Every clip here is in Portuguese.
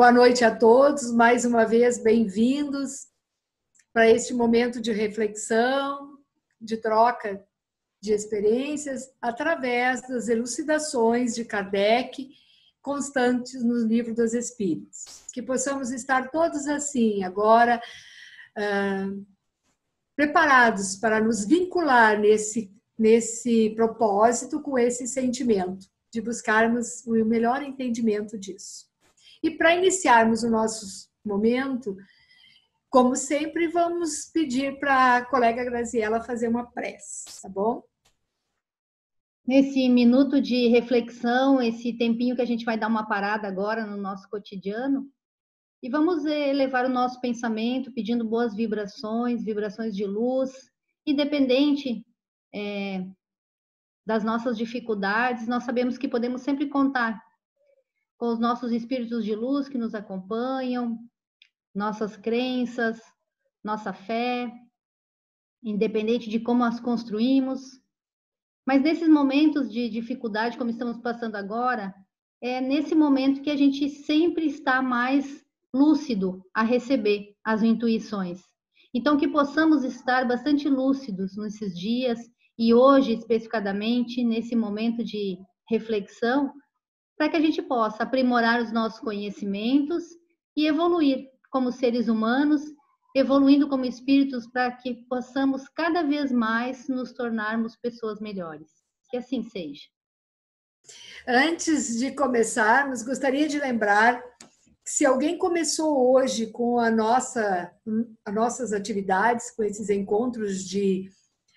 Boa noite a todos, mais uma vez bem-vindos para este momento de reflexão, de troca de experiências através das elucidações de Kardec constantes no Livro dos Espíritos. Que possamos estar todos assim, agora, preparados para nos vincular nesse propósito com esse sentimento, de buscarmos o melhor entendimento disso. E para iniciarmos o nosso momento, como sempre, vamos pedir para a colega Graziela fazer uma prece, tá bom? Nesse minuto de reflexão, esse tempinho que a gente vai dar uma parada agora no nosso cotidiano, e vamos elevar o nosso pensamento pedindo boas vibrações, vibrações de luz, independente das nossas dificuldades, nós sabemos que podemos sempre contar com os nossos espíritos de luz que nos acompanham, nossas crenças, nossa fé, independente de como as construímos. Mas nesses momentos de dificuldade, como estamos passando agora, é nesse momento que a gente sempre está mais lúcido a receber as intuições. Então, que possamos estar bastante lúcidos nesses dias e hoje, especificadamente, nesse momento de reflexão, para que a gente possa aprimorar os nossos conhecimentos e evoluir como seres humanos, evoluindo como espíritos, para que possamos cada vez mais nos tornarmos pessoas melhores. Que assim seja. Antes de começarmos, gostaria de lembrar que se alguém começou hoje com as nossas atividades, com esses encontros de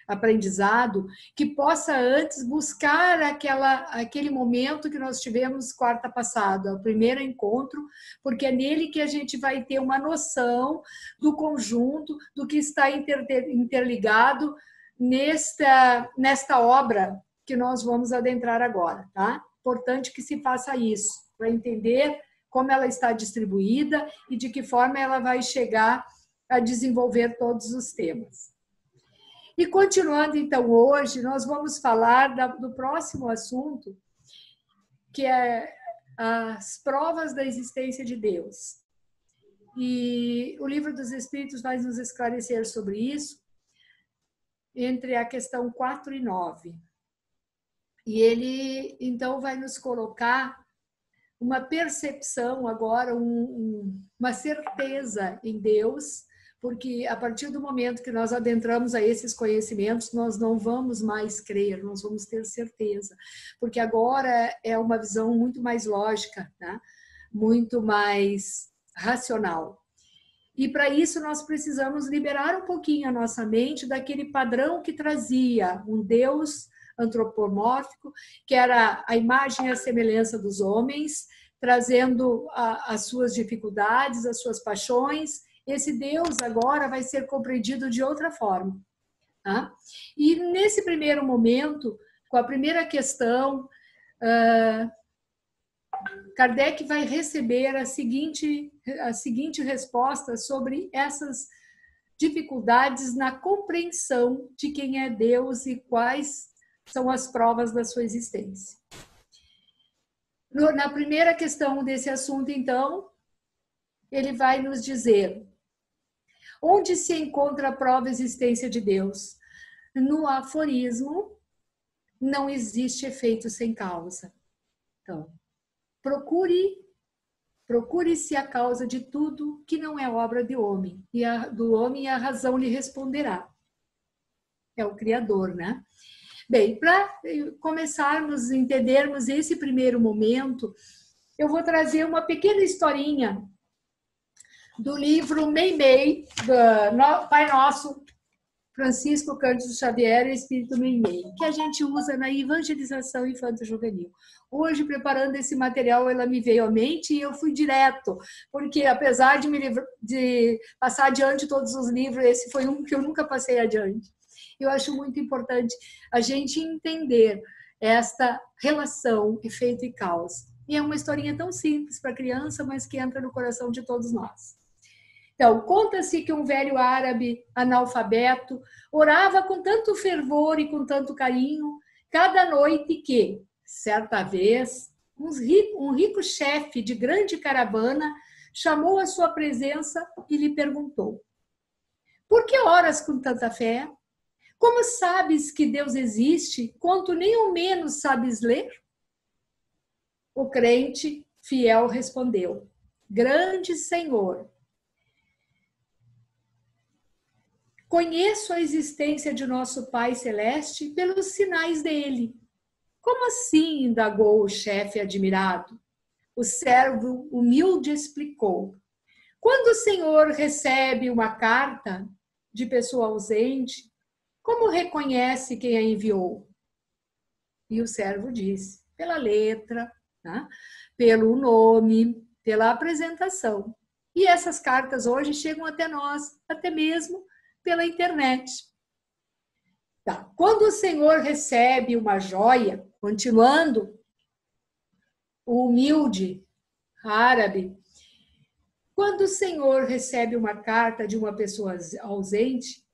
aprendizado, que possa antes buscar aquele momento que nós tivemos quarta passada, o primeiro encontro, porque é nele que a gente vai ter uma noção do conjunto, do que está interligado nesta obra que nós vamos adentrar agora, tá? Importante que se faça isso, para entender como ela está distribuída e de que forma ela vai chegar a desenvolver todos os temas. E continuando, então, hoje, nós vamos falar do próximo assunto, que é as provas da existência de Deus. E o Livro dos Espíritos vai nos esclarecer sobre isso, entre a questão 4 e 9. E ele, então, vai nos colocar uma percepção agora, uma certeza em Deus, porque a partir do momento que nós adentramos a esses conhecimentos, nós não vamos mais crer, nós vamos ter certeza, porque agora é uma visão muito mais lógica, né? Muito mais racional. E para isso nós precisamos liberar um pouquinho a nossa mente daquele padrão que trazia um Deus antropomórfico, que era a imagem e a semelhança dos homens, trazendo as suas dificuldades, as suas paixões. Esse Deus agora vai ser compreendido de outra forma. Tá? E nesse primeiro momento, com a primeira questão, Kardec vai receber a seguinte resposta sobre essas dificuldades na compreensão de quem é Deus e quais são as provas da sua existência. Na primeira questão desse assunto, então, ele vai nos dizer: onde se encontra a prova da existência de Deus? No aforismo, não existe efeito sem causa. Então, procure-se a causa de tudo que não é obra do homem, e a razão lhe responderá. É o Criador, né? Bem, para começarmos a entendermos esse primeiro momento, eu vou trazer uma pequena historinha do livro Meimei, do Pai Nosso, Francisco Cândido Xavier e Espírito Meimei, que a gente usa na evangelização infanto-juvenil. Hoje, preparando esse material, ela me veio à mente e eu fui direto, porque apesar de passar adiante todos os livros, esse foi um que eu nunca passei adiante. Eu acho muito importante a gente entender esta relação efeito e causa. E é uma historinha tão simples para criança, mas que entra no coração de todos nós. Então, conta-se que um velho árabe analfabeto orava com tanto fervor e com tanto carinho cada noite que, certa vez, um rico chefe de grande caravana chamou à sua presença e lhe perguntou: por que oras com tanta fé? Como sabes que Deus existe, quanto nem ao menos sabes ler? O crente fiel respondeu: grande Senhor, conheço a existência de nosso Pai Celeste pelos sinais dele. Como assim? Indagou o chefe admirado. O servo humilde explicou: quando o Senhor recebe uma carta de pessoa ausente, como reconhece quem a enviou? E o servo disse: pela letra, né? Pelo nome, pela apresentação. E essas cartas hoje chegam até nós, até mesmo pela internet. Tá. Quando o Senhor recebe uma joia, continuando, o humilde árabe, quando o Senhor recebe uma carta de uma pessoa ausente,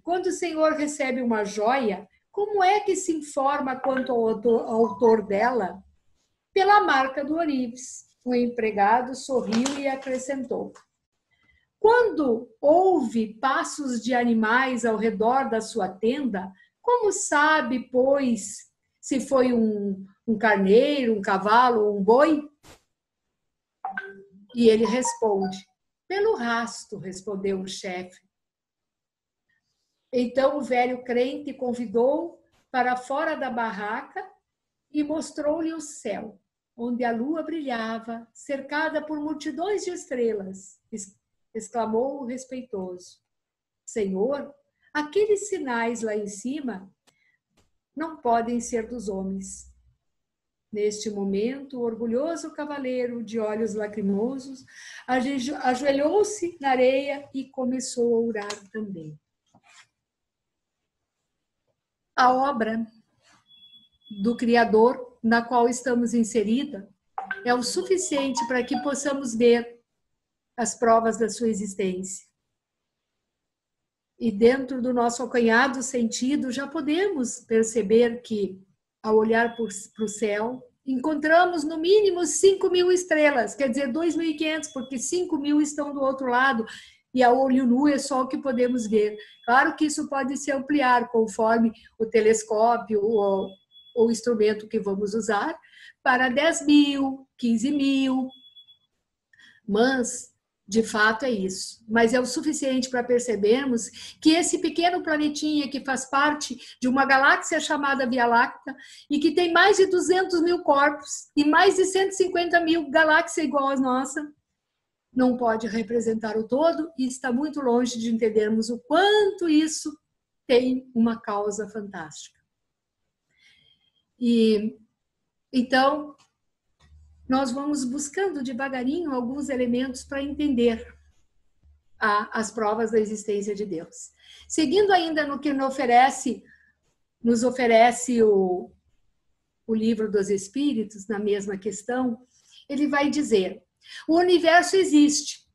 quando o Senhor recebe uma joia, como é que se informa quanto ao autor dela? Pela marca do ourives. O empregado sorriu e acrescentou: quando ouve passos de animais ao redor da sua tenda, como sabe, pois, se foi um carneiro, um cavalo ou um boi? E ele responde: pelo rasto, respondeu o chefe. Então o velho crente convidou para fora da barraca e mostrou-lhe o céu, onde a lua brilhava, cercada por multidões de estrelas. Exclamou o respeitoso: Senhor, aqueles sinais lá em cima não podem ser dos homens. Neste momento, o orgulhoso cavaleiro, de olhos lacrimosos, ajoelhou-se na areia e começou a orar também. A obra do Criador, na qual estamos inserida, é o suficiente para que possamos ver as provas da sua existência. E dentro do nosso acanhado sentido, já podemos perceber que, ao olhar para o céu, encontramos no mínimo 5.000 estrelas, quer dizer, 2.500, porque 5.000 estão do outro lado, e a olho nu é só o que podemos ver. Claro que isso pode se ampliar conforme o telescópio ou o instrumento que vamos usar, para 10.000, 15.000, mas de fato é isso. Mas é o suficiente para percebermos que esse pequeno planetinha que faz parte de uma galáxia chamada Via Láctea e que tem mais de 200.000 corpos e mais de 150.000 galáxias igual às nossas, não pode representar o todo e está muito longe de entendermos o quanto isso tem uma causa fantástica. E então nós vamos buscando devagarinho alguns elementos para entender as provas da existência de Deus. Seguindo ainda no que nos oferece o Livro dos Espíritos, na mesma questão, ele vai dizer: o universo existe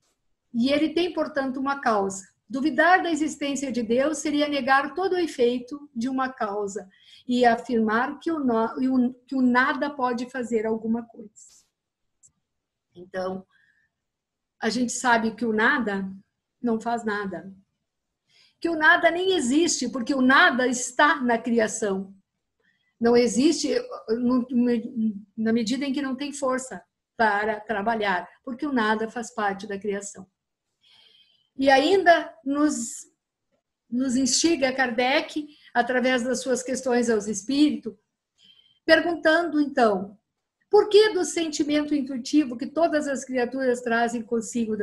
e ele tem, portanto, uma causa. Duvidar da existência de Deus seria negar todo o efeito de uma causa e afirmar que o nada pode fazer alguma coisa. Então, a gente sabe que o nada não faz nada. Que o nada nem existe, porque o nada está na criação. Não existe na medida em que não tem força para trabalhar, porque o nada faz parte da criação. E ainda nos instiga Kardec, através das suas questões aos espíritos, perguntando, então, por que do sentimento intuitivo que todas as criaturas trazem consigo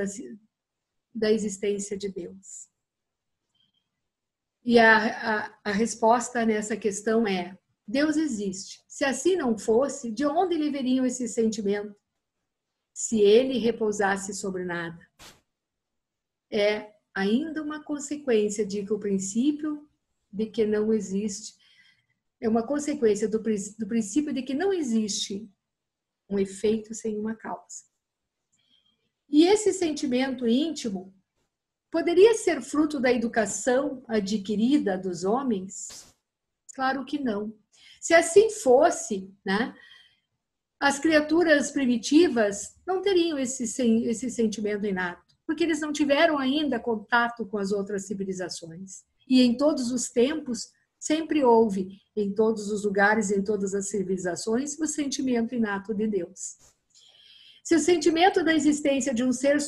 da existência de Deus? E a resposta nessa questão é: Deus existe. Se assim não fosse, de onde lhe veriam esses sentimentos? Se ele repousasse sobre nada. É ainda uma consequência de que o princípio de que não existe, é uma consequência do princípio de que não existe um efeito sem uma causa. E esse sentimento íntimo poderia ser fruto da educação adquirida dos homens? Claro que não. Se assim fosse, né, as criaturas primitivas não teriam esse sentimento inato, porque eles não tiveram ainda contato com as outras civilizações. E em todos os tempos, sempre houve, em todos os lugares, em todas as civilizações, o sentimento inato de Deus. Se o sentimento da existência de um ser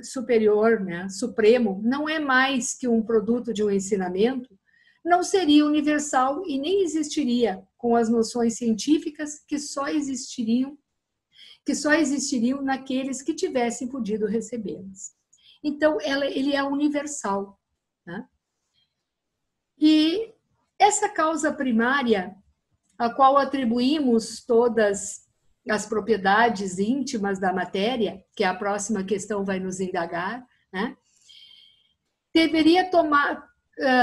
superior, né, supremo, não é mais que um produto de um ensinamento, não seria universal e nem existiria com as noções científicas que só existiriam naqueles que tivessem podido recebê-las. Então, ele é universal. Né? E essa causa primária, a qual atribuímos todas as propriedades íntimas da matéria, que a próxima questão vai nos indagar, né?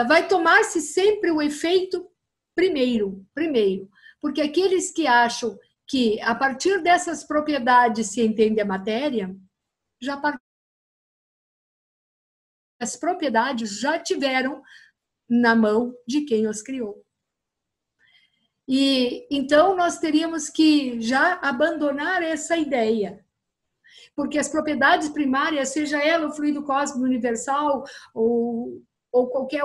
Vai tomar-se sempre o efeito primeiro, porque aqueles que acham que a partir dessas propriedades se entende a matéria, as propriedades já tiveram na mão de quem os criou. E então nós teríamos que já abandonar essa ideia, porque as propriedades primárias, seja ela o fluido cósmico universal ou qualquer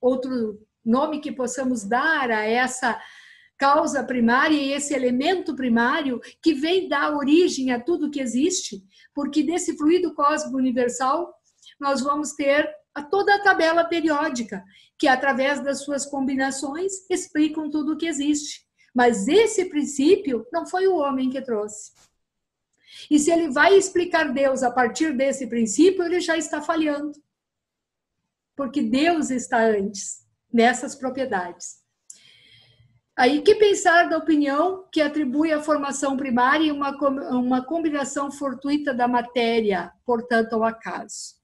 outro nome que possamos dar a essa causa primária e esse elemento primário que vem dar origem a tudo que existe, porque desse fluido cósmico universal nós vamos ter toda a tabela periódica, que através das suas combinações explicam tudo o que existe. Mas esse princípio não foi o homem que trouxe. E se ele vai explicar Deus a partir desse princípio, ele já está falhando. Porque Deus está antes nessas propriedades. Aí, que pensar da opinião que atribui à formação primária uma combinação fortuita da matéria, portanto, ao acaso?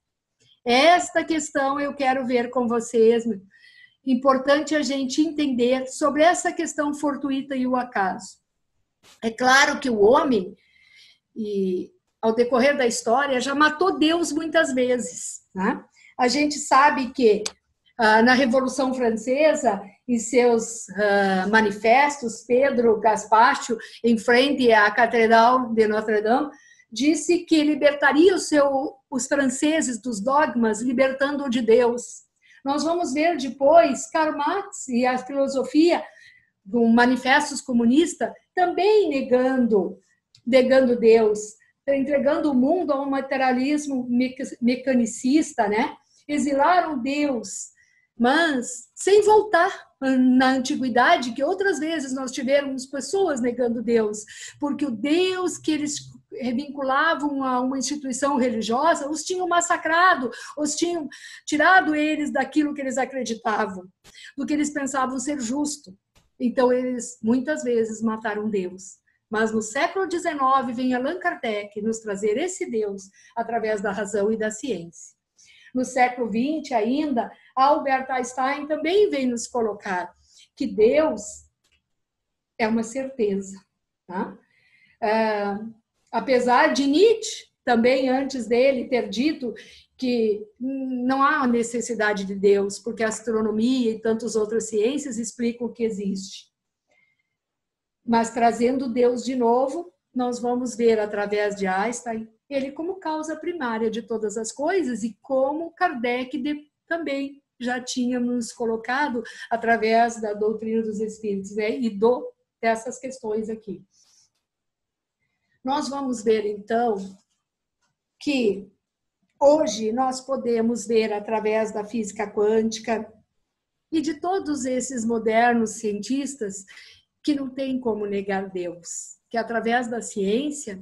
Esta questão eu quero ver com vocês. Importante a gente entender sobre essa questão fortuita e o acaso. É claro que o homem, e ao decorrer da história, já matou Deus muitas vezes. Né? A gente sabe que na Revolução Francesa, em seus manifestos, Pedro Gaspacho, em frente à Catedral de Notre-Dame, disse que libertaria os franceses dos dogmas, libertando-o de Deus. Nós vamos ver depois Karl Marx e a filosofia do Manifestos Comunista também negando Deus, entregando o mundo a um materialismo mecanicista, né? Exilaram Deus, mas sem voltar na antiguidade, que outras vezes nós tivemos pessoas negando Deus, porque o Deus que eles vinculavam a uma instituição religiosa os tinham massacrado, os tinham tirado eles daquilo que eles acreditavam, do que eles pensavam ser justo. Então, eles muitas vezes mataram Deus. Mas no século XIX vem Allan Kardec nos trazer esse Deus através da razão e da ciência. No século XX ainda, Albert Einstein também vem nos colocar que Deus é uma certeza. Tá? Apesar de Nietzsche, também antes dele ter dito que não há necessidade de Deus, porque a astronomia e tantas outras ciências explicam o que existe. Mas trazendo Deus de novo, nós vamos ver através de Einstein ele como causa primária de todas as coisas e como Kardec também já tinha nos colocado através da doutrina dos espíritos, né? E dessas questões aqui. Nós vamos ver, então, que hoje nós podemos ver através da física quântica e de todos esses modernos cientistas que não tem como negar Deus, que através da ciência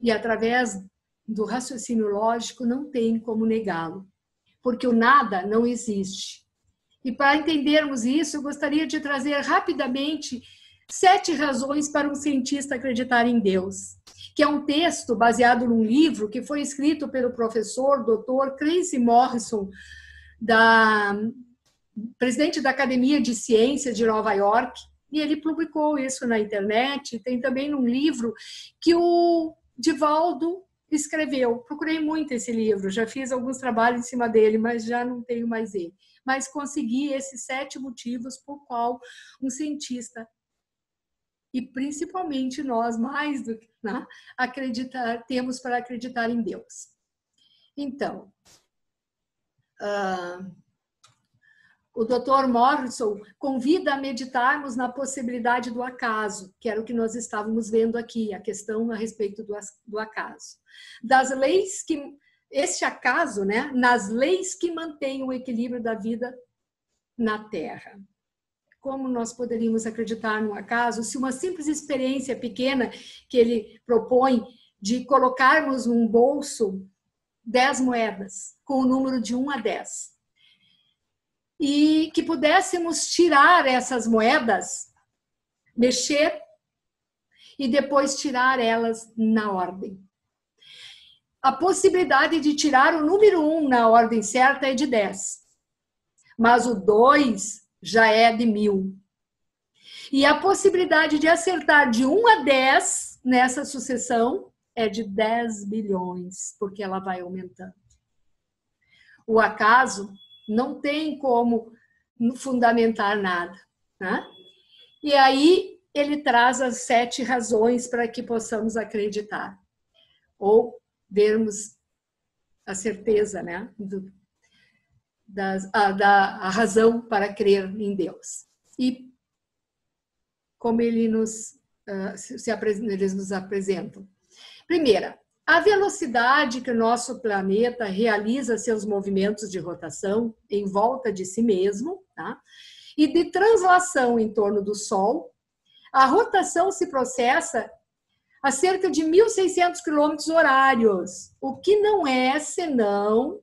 e através do raciocínio lógico não tem como negá-lo, porque o nada não existe. E para entendermos isso, eu gostaria de trazer rapidamente 7 razões para um cientista acreditar em Deus, que é um texto baseado num livro que foi escrito pelo professor Dr. Clancy Morrison, presidente da Academia de Ciências de Nova York, e ele publicou isso na internet. Tem também um livro que o Divaldo escreveu. Procurei muito esse livro, já fiz alguns trabalhos em cima dele, mas já não tenho mais ele. Mas consegui esses 7 motivos por qual um cientista e principalmente nós, mais do que, né, temos para acreditar em Deus. Então, o Dr. Morrison convida a meditarmos na possibilidade do acaso, que era o que nós estávamos vendo aqui, a questão a respeito do acaso. Das leis que, este acaso, né, nas leis que mantêm o equilíbrio da vida na Terra. Como nós poderíamos acreditar no acaso se uma simples experiência pequena que ele propõe de colocarmos num bolso 10 moedas, com o número de 1 a 10, e que pudéssemos tirar essas moedas, mexer e depois tirar elas na ordem. A possibilidade de tirar o número 1 na ordem certa é de 10, mas o 2 já é de 1000. E a possibilidade de acertar de 1 a 10 nessa sucessão é de 10 bilhões, porque ela vai aumentando. O acaso não tem como fundamentar nada, né? E aí ele traz as 7 razões para que possamos acreditar, ou vermos a certeza, né, a razão para crer em Deus. E como eles nos apresentam. Primeira, a velocidade que o nosso planeta realiza seus movimentos de rotação em volta de si mesmo, tá? E de translação em torno do Sol, a rotação se processa a cerca de 1.600 km/h, o que não é senão,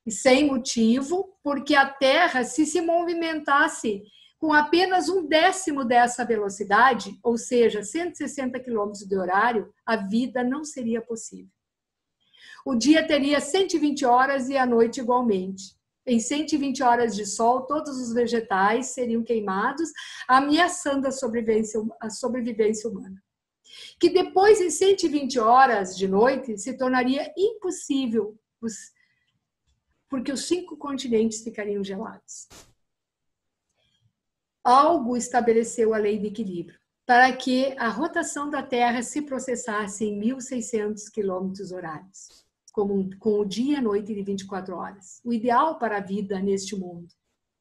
e sem motivo, porque a Terra, se movimentasse com apenas 1/10 dessa velocidade, ou seja, 160 km/h, a vida não seria possível. O dia teria 120 horas e a noite igualmente. Em 120 horas de sol, todos os vegetais seriam queimados, ameaçando a sobrevivência humana. Que depois, em 120 horas de noite, se tornaria impossível, porque os 5 continentes ficariam gelados. Algo estabeleceu a lei de equilíbrio, para que a rotação da Terra se processasse em 1.600 km/h, com o dia e a noite de 24 horas. O ideal para a vida neste mundo,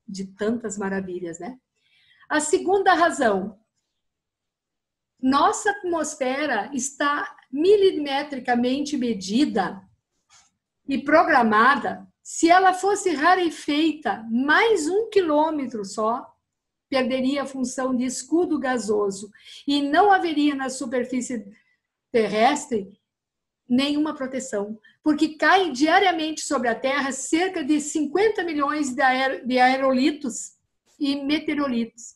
de tantas maravilhas, né? A segunda razão, nossa atmosfera está milimetricamente medida e programada. Se ela fosse rarefeita mais 1 quilômetro só, perderia a função de escudo gasoso e não haveria na superfície terrestre nenhuma proteção, porque cai diariamente sobre a Terra cerca de 50 milhões de aerolitos e meteoritos.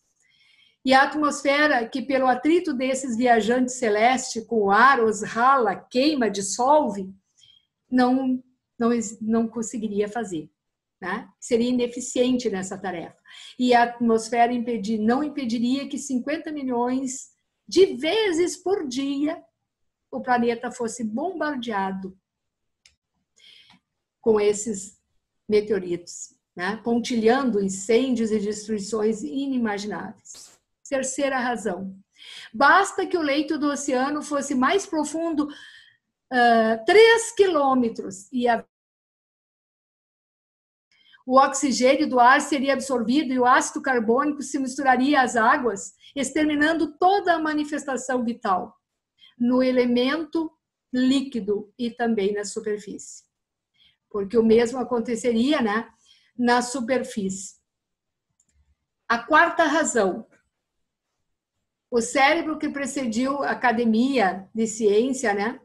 E a atmosfera, que pelo atrito desses viajantes celestes com o ar, os rala, queima, dissolve, não conseguiria fazer, né? Seria ineficiente nessa tarefa. E a atmosfera não impediria que 50 milhões de vezes por dia o planeta fosse bombardeado com esses meteoritos, né? Pontilhando incêndios e destruições inimagináveis. Terceira razão. Basta que o leito do oceano fosse mais profundo 3 quilômetros e o oxigênio do ar seria absorvido e o ácido carbônico se misturaria às águas, exterminando toda a manifestação vital no elemento líquido e também na superfície. Porque o mesmo aconteceria, né, na superfície. A quarta razão. O cérebro que precediu a academia de ciência, né,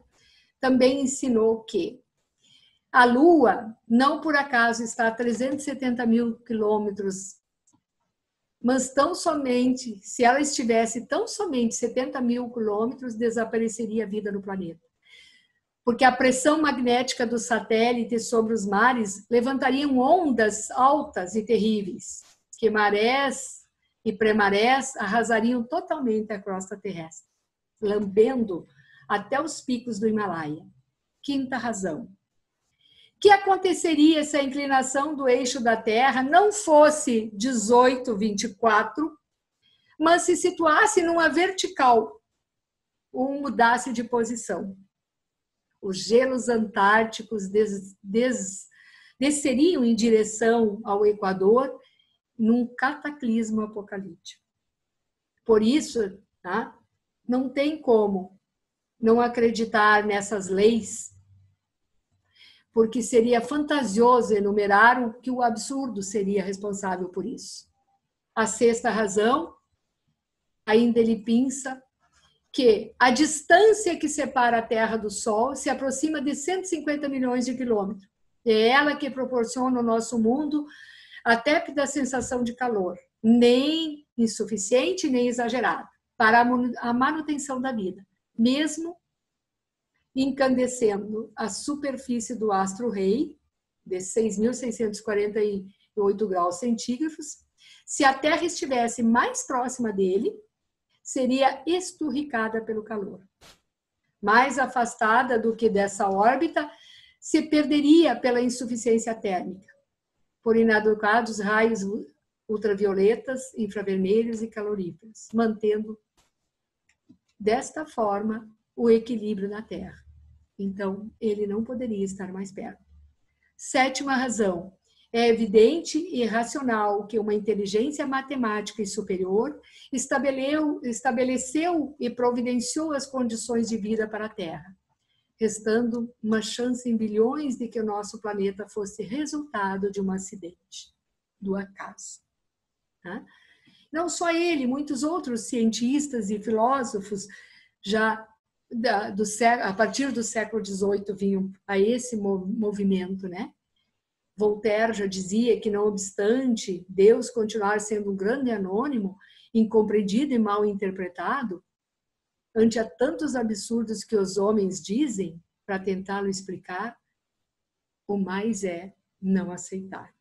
também ensinou que a Lua, não por acaso, está a 370 mil quilômetros, mas tão somente, se ela estivesse tão somente 70 mil quilômetros, desapareceria a vida no planeta. Porque a pressão magnética dos satélites sobre os mares levantariam ondas altas e terríveis, que marés e pré-marés arrasariam totalmente a crosta terrestre, lambendo até os picos do Himalaia. Quinta razão. O que aconteceria se a inclinação do eixo da Terra não fosse 18,24, mas se situasse numa vertical ou mudasse de posição. Os gelos antárticos desceriam em direção ao Equador num cataclismo apocalíptico. Por isso, tá, não tem como não acreditar nessas leis, porque seria fantasioso enumerar que o absurdo seria responsável por isso. A sexta razão, ainda ele pensa que a distância que separa a Terra do Sol se aproxima de 150 milhões de quilômetros. É ela que proporciona ao nosso mundo a tépida sensação de calor, nem insuficiente, nem exagerado, para a manutenção da vida, mesmo incandescendo a superfície do astro-rei, de 6.648 graus centígrados. Se a Terra estivesse mais próxima dele, seria esturricada pelo calor. Mais afastada do que dessa órbita, se perderia pela insuficiência térmica, por inadequados raios ultravioletas, infravermelhos e caloríferos, mantendo desta forma o equilíbrio na Terra. Então, ele não poderia estar mais perto. Sétima razão. É evidente e racional que uma inteligência matemática e superior estabeleceu e providenciou as condições de vida para a Terra, restando uma chance em bilhões de que o nosso planeta fosse resultado de um acidente, do acaso. Tá? Não só ele, muitos outros cientistas e filósofos já a partir do século XVIII vinham a esse movimento, né? Voltaire já dizia que, não obstante Deus continuar sendo um grande anônimo, incompreendido e mal interpretado, ante a tantos absurdos que os homens dizem para tentá-lo explicar, o mais é não aceitar.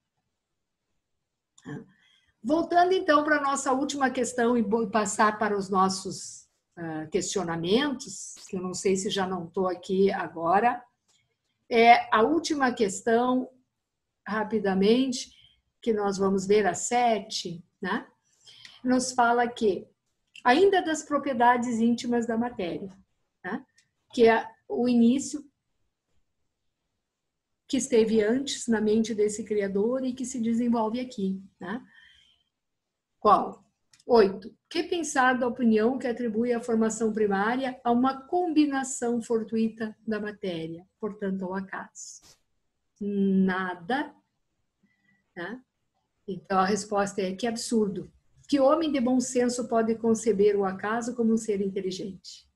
Voltando então para a nossa última questão e passar para os nossos questionamentos, que eu não sei se já não estou aqui agora, a última questão, rapidamente, que nós vamos ver a 7, né? Nos fala que, ainda das propriedades íntimas da matéria, né? Que é o início que esteve antes na mente desse Criador e que se desenvolve aqui, né? Qual? 8. Que pensar da opinião que atribui a formação primária a uma combinação fortuita da matéria, portanto, ao acaso? Nada. Né? Então, a resposta é que absurdo. Que homem de bom senso pode conceber o acaso como um ser inteligente?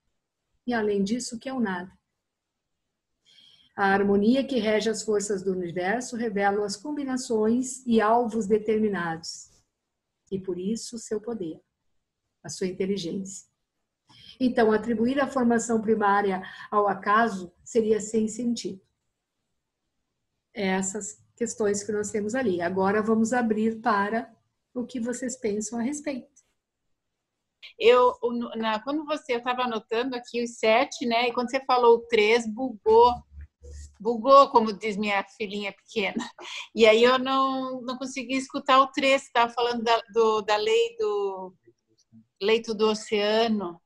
E, além disso, que é o nada. A harmonia que rege as forças do universo revela as combinações e alvos determinados. E, por isso, seu poder, a sua inteligência. Então, atribuir a formação primária ao acaso seria sem sentido. Essas questões que nós temos ali. Agora, vamos abrir para o que vocês pensam a respeito. Quando eu estava anotando aqui os 7, né? E quando você falou o 3, bugou, como diz minha filhinha pequena. E aí eu não consegui escutar o 3, você estava falando da lei do leito do oceano.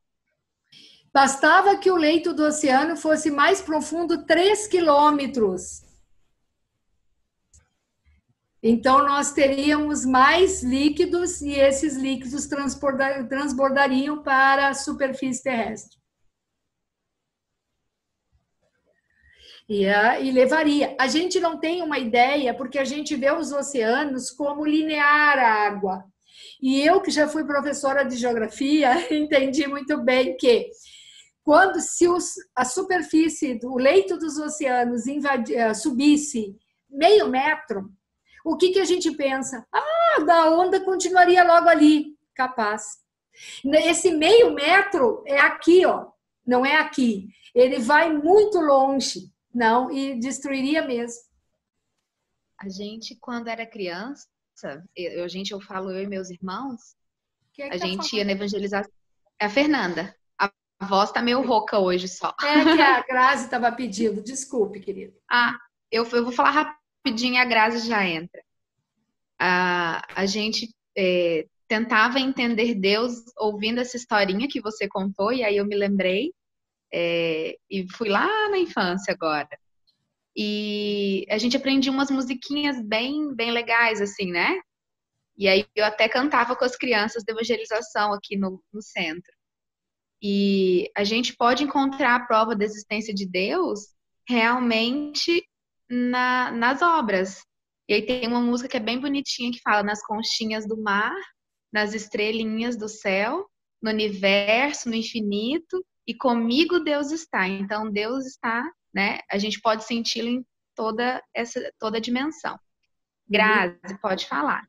Bastava que o leito do oceano fosse mais profundo 3 quilômetros. Então, nós teríamos mais líquidos e esses líquidos transbordariam para a superfície terrestre. E levaria. A gente não tem uma ideia, porque a gente vê os oceanos como linear a água. E eu, que já fui professora de geografia, entendi muito bem que se a superfície, o leito dos oceanos subisse meio metro, o que a gente pensa? A onda continuaria logo ali, capaz. Esse meio metro é aqui, ó, não é aqui. Ele vai muito longe. Não, e destruiria mesmo. A gente, quando era criança, eu falo eu e meus irmãos, a gente ia na evangelização. É a Fernanda. A voz tá meio rouca hoje só. É que a Grazi estava pedindo. Desculpe, querida. Eu vou falar rapidinho, a Grazi já entra. A gente tentava entender Deus ouvindo essa historinha que você contou, e aí eu me lembrei, e fui lá na infância agora. E a gente aprendia umas musiquinhas bem, bem legais, assim, né? E aí eu até cantava com as crianças de evangelização aqui no centro. E a gente pode encontrar a prova da existência de Deus realmente nas obras. E aí tem uma música que é bem bonitinha que fala nas conchinhas do mar, nas estrelinhas do céu, no universo, no infinito, e comigo Deus está. Então Deus está, né? A gente pode senti-lo em toda a dimensão. Grazi, pode falar.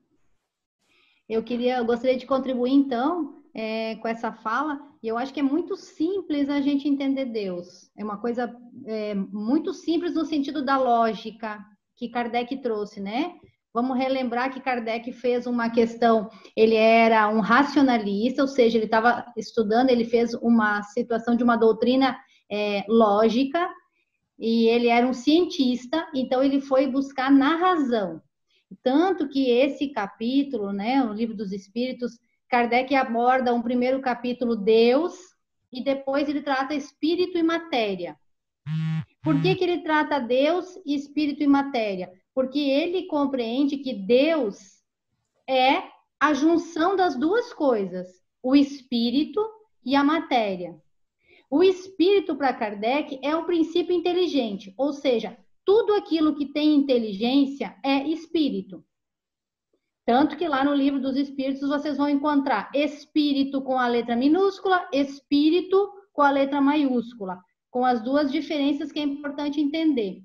Eu gostaria de contribuir, então, com essa fala, e eu acho que é muito simples a gente entender Deus. É uma coisa muito simples no sentido da lógica que Kardec trouxe, né? Vamos relembrar que Kardec fez uma questão, ele era um racionalista, ou seja, ele estava estudando, ele fez uma situação de uma doutrina lógica, e ele era um cientista, então ele foi buscar na razão. Tanto que esse capítulo, né, o Livro dos Espíritos, Kardec aborda um primeiro capítulo, Deus, e depois ele trata espírito e matéria. Por que ele trata Deus, espírito e matéria? Porque ele compreende que Deus é a junção das duas coisas, o espírito e a matéria. O espírito, para Kardec, é um princípio inteligente, ou seja, tudo aquilo que tem inteligência é espírito. Tanto que lá no Livro dos Espíritos vocês vão encontrar espírito com a letra minúscula, espírito com a letra maiúscula, com as duas diferenças que é importante entender.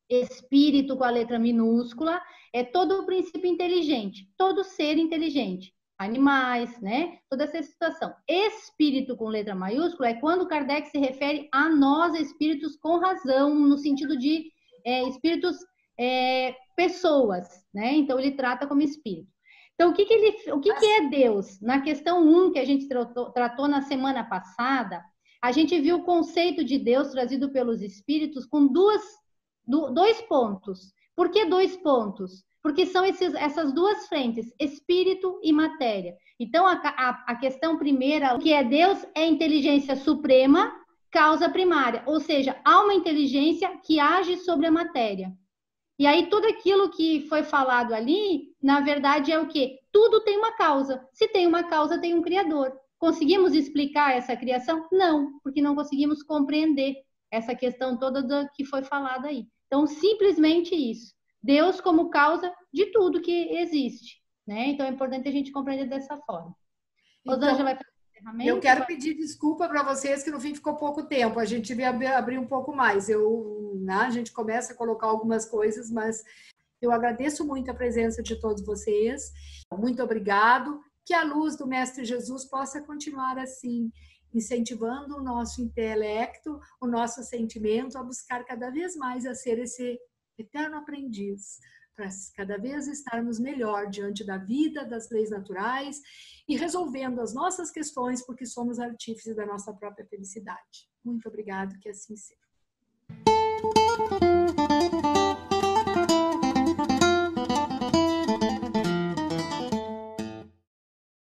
Espírito com a letra minúscula é todo o princípio inteligente, todo ser inteligente, animais, né? Toda essa situação. Espírito com letra maiúscula é quando Kardec se refere a nós, espíritos com razão, no sentido de espíritos, pessoas, né? Então ele trata como espírito. Então o que é Deus? Na questão 1 que a gente tratou na semana passada, a gente viu o conceito de Deus trazido pelos espíritos com dois pontos. Por que 2 pontos? Porque são essas duas frentes, espírito e matéria. Então, a questão primeira, o que é Deus, é inteligência suprema, causa primária. Ou seja, há uma inteligência que age sobre a matéria. E aí, tudo aquilo que foi falado ali, na verdade, é o quê? Tudo tem uma causa. Se tem uma causa, tem um criador. Conseguimos explicar essa criação? Não, porque não conseguimos compreender essa questão toda que foi falada aí. Então, simplesmente isso. Deus como causa de tudo que existe, né? Então, é importante a gente compreender dessa forma. Rosângela vai fazer o encerramento? Eu quero pedir desculpa para vocês que no fim ficou pouco tempo. A gente devia abrir um pouco mais. A gente começa a colocar algumas coisas, mas eu agradeço muito a presença de todos vocês. Muito obrigado. Que a luz do Mestre Jesus possa continuar assim, incentivando o nosso intelecto, o nosso sentimento a buscar cada vez mais a ser esse eterno aprendiz, para cada vez estarmos melhor diante da vida, das leis naturais e resolvendo as nossas questões, porque somos artífices da nossa própria felicidade. Muito obrigado, que assim seja.